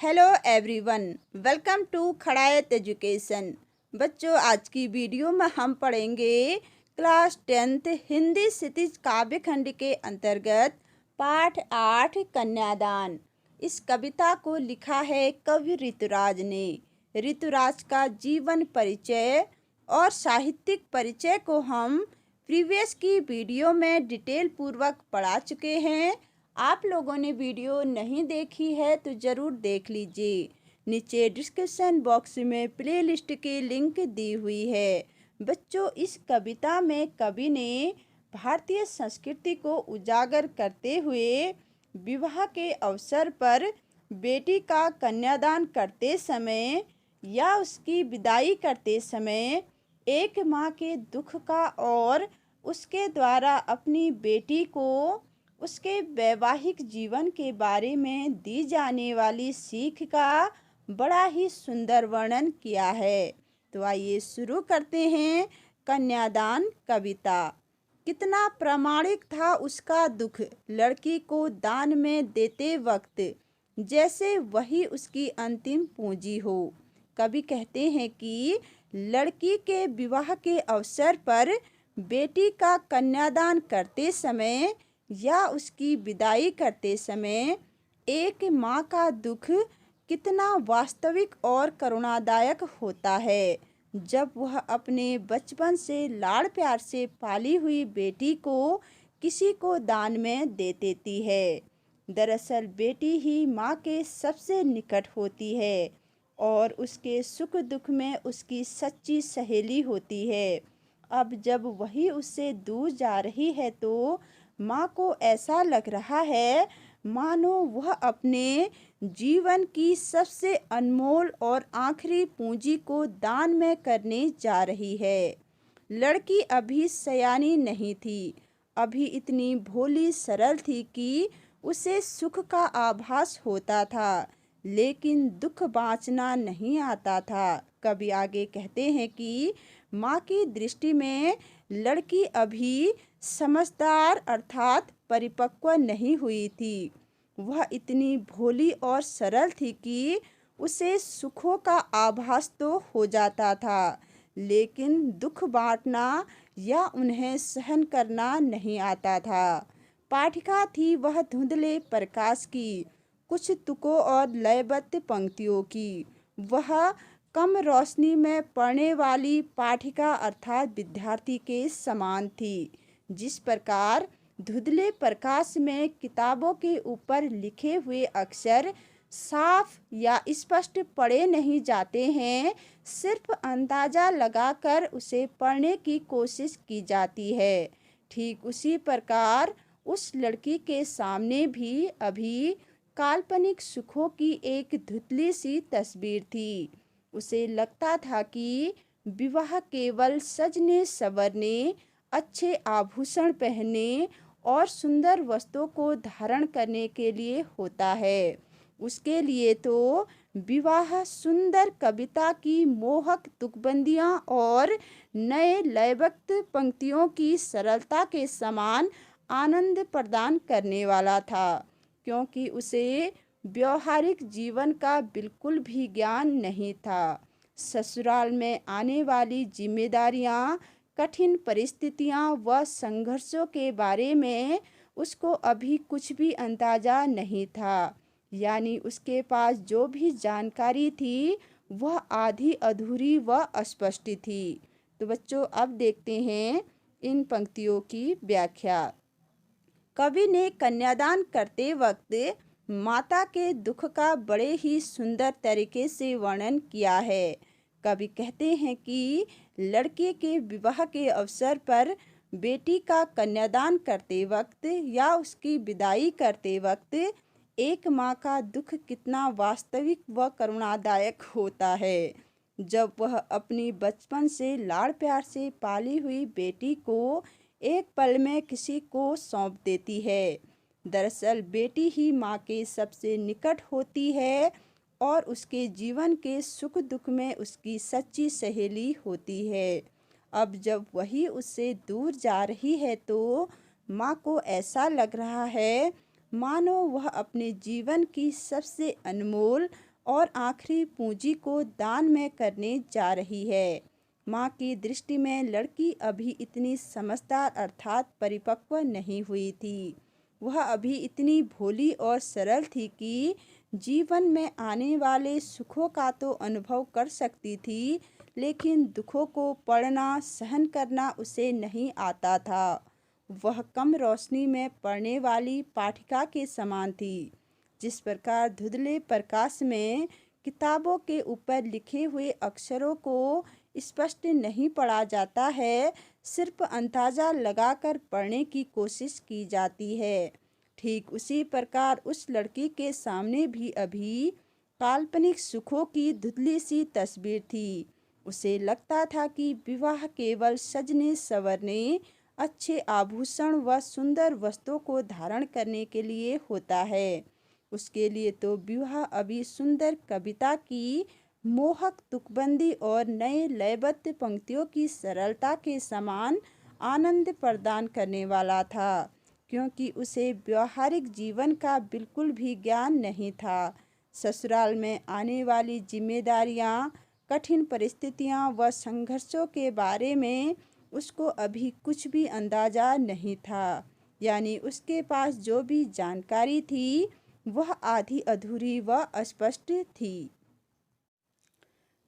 Hello everyone, welcome to Khadayat education. बच्चों, आज की वीडियो में हम पढ़ेंगे क्लास 10th हिंदी क्षितिज काव्य खंड के अंतर्गत पाठ 8 कन्यादान। इस कविता को लिखा है कवि ऋतुराज ने। ऋतुराज का जीवन परिचय और साहित्यिक परिचय को हम प्रीवियस की वीडियो में डिटेल पूर्वक पढ़ा चुके हैं। आप लोगों ने वीडियो नहीं देखी है तो ज़रूर देख लीजिए। नीचे डिस्क्रिप्शन बॉक्स में प्लेलिस्ट की लिंक दी हुई है। बच्चों, इस कविता में कवि ने भारतीय संस्कृति को उजागर करते हुए विवाह के अवसर पर बेटी का कन्यादान करते समय या उसकी विदाई करते समय एक माँ के दुख का और उसके द्वारा अपनी बेटी को उसके वैवाहिक जीवन के बारे में दी जाने वाली सीख का बड़ा ही सुंदर वर्णन किया है। तो आइए शुरू करते हैं। कन्यादान कविता। कितना प्रामाणिक था उसका दुख लड़की को दान में देते वक्त, जैसे वही उसकी अंतिम पूंजी हो। कवि कहते हैं कि लड़की के विवाह के अवसर पर बेटी का कन्यादान करते समय या उसकी विदाई करते समय एक माँ का दुख कितना वास्तविक और करुणादायक होता है, जब वह अपने बचपन से लाड़ प्यार से पाली हुई बेटी को किसी को दान में दे देती है। दरअसल बेटी ही माँ के सबसे निकट होती है और उसके सुख दुख में उसकी सच्ची सहेली होती है। अब जब वही उससे दूर जा रही है तो माँ को ऐसा लग रहा है मानो वह अपने जीवन की सबसे अनमोल और आखिरी पूंजी को दान में करने जा रही है। लड़की अभी सयानी नहीं थी, अभी इतनी भोली सरल थी कि उसे सुख का आभास होता था, लेकिन दुख बाँचना नहीं आता था। कवि आगे कहते हैं कि माँ की दृष्टि में लड़की अभी समझदार अर्थात परिपक्व नहीं हुई थी। वह इतनी भोली और सरल थी कि उसे सुखों का आभास तो हो जाता था, लेकिन दुख बांटना या उन्हें सहन करना नहीं आता था। पाठिका थी वह धुंधले प्रकाश की, कुछ तुकों और लयबद्ध पंक्तियों की। वह कम रोशनी में पढ़ने वाली पाठिका अर्थात विद्यार्थी के समान थी। जिस प्रकार धुंधले प्रकाश में किताबों के ऊपर लिखे हुए अक्षर साफ या स्पष्ट पढ़े नहीं जाते हैं, सिर्फ अंदाज़ा लगाकर उसे पढ़ने की कोशिश की जाती है, ठीक उसी प्रकार उस लड़की के सामने भी अभी काल्पनिक सुखों की एक धुंधली सी तस्वीर थी। उसे लगता था कि विवाह केवल सजने संवरने, अच्छे आभूषण पहनने और सुंदर वस्त्रों को धारण करने के लिए होता है। उसके लिए तो विवाह सुंदर कविता की मोहक तुकबंदियाँ और नए लयबद्ध पंक्तियों की सरलता के समान आनंद प्रदान करने वाला था, क्योंकि उसे व्यवहारिक जीवन का बिल्कुल भी ज्ञान नहीं था। ससुराल में आने वाली जिम्मेदारियां, कठिन परिस्थितियां व संघर्षों के बारे में उसको अभी कुछ भी अंदाज़ा नहीं था। यानी उसके पास जो भी जानकारी थी वह आधी अधूरी व अस्पष्ट थी। तो बच्चों, अब देखते हैं इन पंक्तियों की व्याख्या। कवि ने कन्यादान करते वक्त माता के दुख का बड़े ही सुंदर तरीके से वर्णन किया है। कवि कहते हैं कि लड़के के विवाह के अवसर पर बेटी का कन्यादान करते वक्त या उसकी विदाई करते वक्त एक माँ का दुख कितना वास्तविक व करुणादायक होता है, जब वह अपनी बचपन से लाड़ प्यार से पाली हुई बेटी को एक पल में किसी को सौंप देती है। दरअसल बेटी ही माँ के सबसे निकट होती है और उसके जीवन के सुख दुख में उसकी सच्ची सहेली होती है। अब जब वही उससे दूर जा रही है तो माँ को ऐसा लग रहा है मानो वह अपने जीवन की सबसे अनमोल और आखिरी पूंजी को दान में करने जा रही है। माँ की दृष्टि में लड़की अभी इतनी समझदार अर्थात परिपक्व नहीं हुई थी। वह अभी इतनी भोली और सरल थी कि जीवन में आने वाले सुखों का तो अनुभव कर सकती थी, लेकिन दुखों को पढ़ना सहन करना उसे नहीं आता था। वह कम रोशनी में पड़ने वाली पाठिका के समान थी। जिस प्रकार धुंधले प्रकाश में किताबों के ऊपर लिखे हुए अक्षरों को स्पष्ट नहीं पढ़ा जाता है, सिर्फ अंदाजा लगाकर पढ़ने की कोशिश की जाती है, ठीक उसी प्रकार उस लड़की के सामने भी अभी काल्पनिक सुखों की धुंधली सी तस्वीर थी। उसे लगता था कि विवाह केवल सजने संवरने, अच्छे आभूषण व सुंदर वस्त्रों को धारण करने के लिए होता है। उसके लिए तो विवाह अभी सुंदर कविता की मोहक तुकबंदी और नए लयबद्ध पंक्तियों की सरलता के समान आनंद प्रदान करने वाला था, क्योंकि उसे व्यवहारिक जीवन का बिल्कुल भी ज्ञान नहीं था। ससुराल में आने वाली जिम्मेदारियां, कठिन परिस्थितियां व संघर्षों के बारे में उसको अभी कुछ भी अंदाजा नहीं था। यानी उसके पास जो भी जानकारी थी वह आधी अधूरी व अस्पष्ट थी।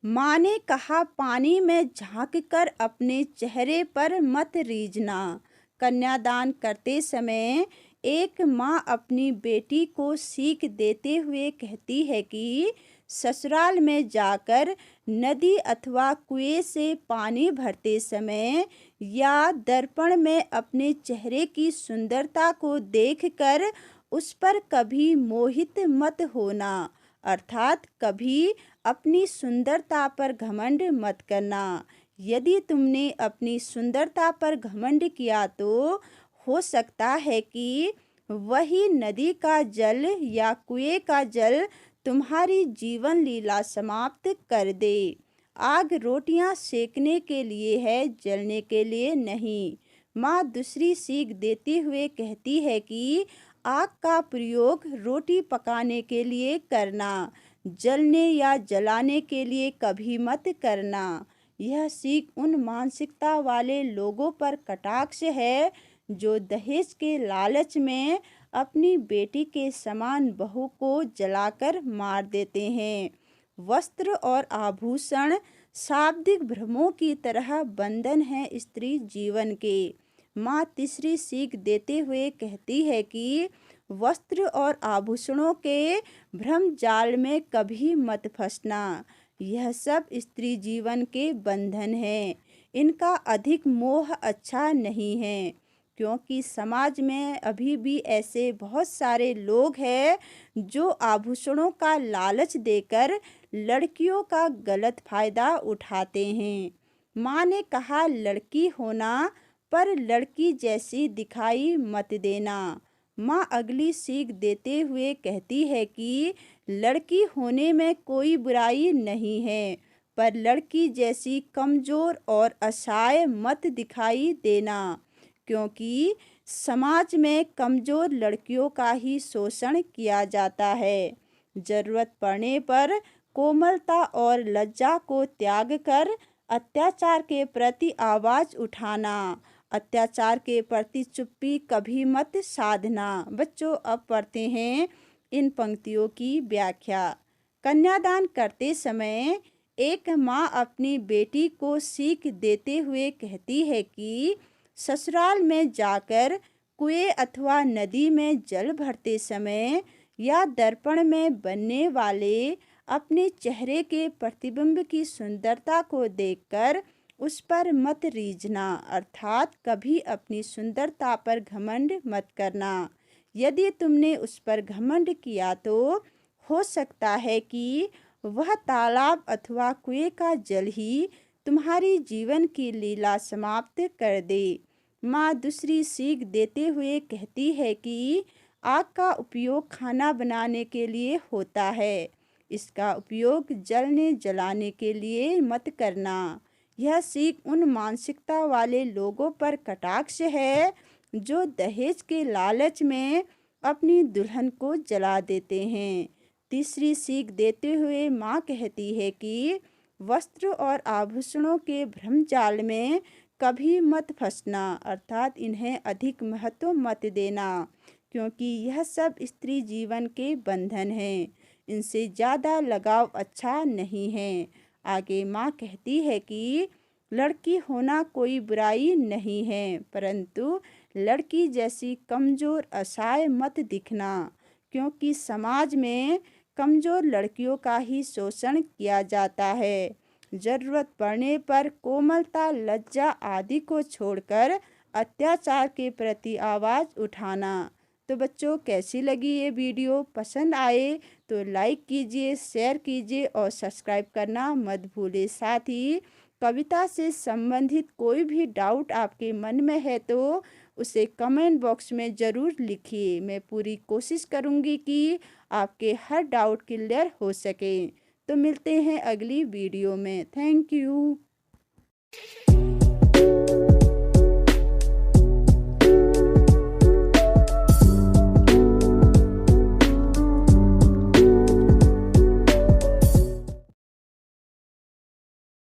माँ ने कहा, पानी में झांककर अपने चेहरे पर मत रीझना। कन्यादान करते समय एक माँ अपनी बेटी को सीख देते हुए कहती है कि ससुराल में जाकर नदी अथवा कुएं से पानी भरते समय या दर्पण में अपने चेहरे की सुंदरता को देखकर उस पर कभी मोहित मत होना, अर्थात कभी अपनी सुंदरता पर घमंड मत करना। यदि तुमने अपनी सुंदरता पर घमंड किया तो हो सकता है कि वही नदी का जल या कुएं का जल तुम्हारी जीवन लीला समाप्त कर दे। आग रोटियां सेकने के लिए है, जलने के लिए नहीं। माँ दूसरी सीख देते हुए कहती है कि आग का प्रयोग रोटी पकाने के लिए करना, जलने या जलाने के लिए कभी मत करना। यह सीख उन मानसिकता वाले लोगों पर कटाक्ष है जो दहेज के लालच में अपनी बेटी के समान बहू को जलाकर मार देते हैं। वस्त्र और आभूषण शाब्दिक भ्रमों की तरह बंधन है स्त्री जीवन के। माँ तीसरी सीख देते हुए कहती है कि वस्त्र और आभूषणों के भ्रम जाल में कभी मत फंसना। यह सब स्त्री जीवन के बंधन हैं। इनका अधिक मोह अच्छा नहीं है, क्योंकि समाज में अभी भी ऐसे बहुत सारे लोग हैं जो आभूषणों का लालच देकर लड़कियों का गलत फायदा उठाते हैं। माँ ने कहा, लड़की होना पर लड़की जैसी दिखाई मत देना। माँ अगली सीख देते हुए कहती है कि लड़की होने में कोई बुराई नहीं है, पर लड़की जैसी कमजोर और असहाय मत दिखाई देना, क्योंकि समाज में कमजोर लड़कियों का ही शोषण किया जाता है। जरूरत पड़ने पर कोमलता और लज्जा को त्याग कर अत्याचार के प्रति आवाज उठाना, अत्याचार के प्रति चुप्पी कभी मत साधना। बच्चों, अब पढ़ते हैं इन पंक्तियों की व्याख्या। कन्यादान करते समय एक माँ अपनी बेटी को सीख देते हुए कहती है कि ससुराल में जाकर कुएं अथवा नदी में जल भरते समय या दर्पण में बनने वाले अपने चेहरे के प्रतिबिंब की सुंदरता को देखकर उस पर मत रीझना, अर्थात कभी अपनी सुंदरता पर घमंड मत करना। यदि तुमने उस पर घमंड किया तो हो सकता है कि वह तालाब अथवा कुएं का जल ही तुम्हारी जीवन की लीला समाप्त कर दे। माँ दूसरी सीख देते हुए कहती है कि आग का उपयोग खाना बनाने के लिए होता है, इसका उपयोग जलने जलाने के लिए मत करना। यह सीख उन मानसिकता वाले लोगों पर कटाक्ष है जो दहेज के लालच में अपनी दुल्हन को जला देते हैं। तीसरी सीख देते हुए माँ कहती है कि वस्त्र और आभूषणों के भ्रमजाल में कभी मत फंसना, अर्थात इन्हें अधिक महत्व मत देना, क्योंकि यह सब स्त्री जीवन के बंधन हैं। इनसे ज़्यादा लगाव अच्छा नहीं है। आगे माँ कहती है कि लड़की होना कोई बुराई नहीं है, परंतु लड़की जैसी कमज़ोर असहाय मत दिखना, क्योंकि समाज में कमज़ोर लड़कियों का ही शोषण किया जाता है। ज़रूरत पड़ने पर कोमलता, लज्जा आदि को छोड़कर अत्याचार के प्रति आवाज़ उठाना। तो बच्चों, कैसी लगी ये वीडियो? पसंद आए तो लाइक कीजिए, शेयर कीजिए और सब्सक्राइब करना मत भूलिए। साथ ही कविता से संबंधित कोई भी डाउट आपके मन में है तो उसे कमेंट बॉक्स में ज़रूर लिखिए। मैं पूरी कोशिश करूँगी कि आपके हर डाउट क्लियर हो सके। तो मिलते हैं अगली वीडियो में। Thank you.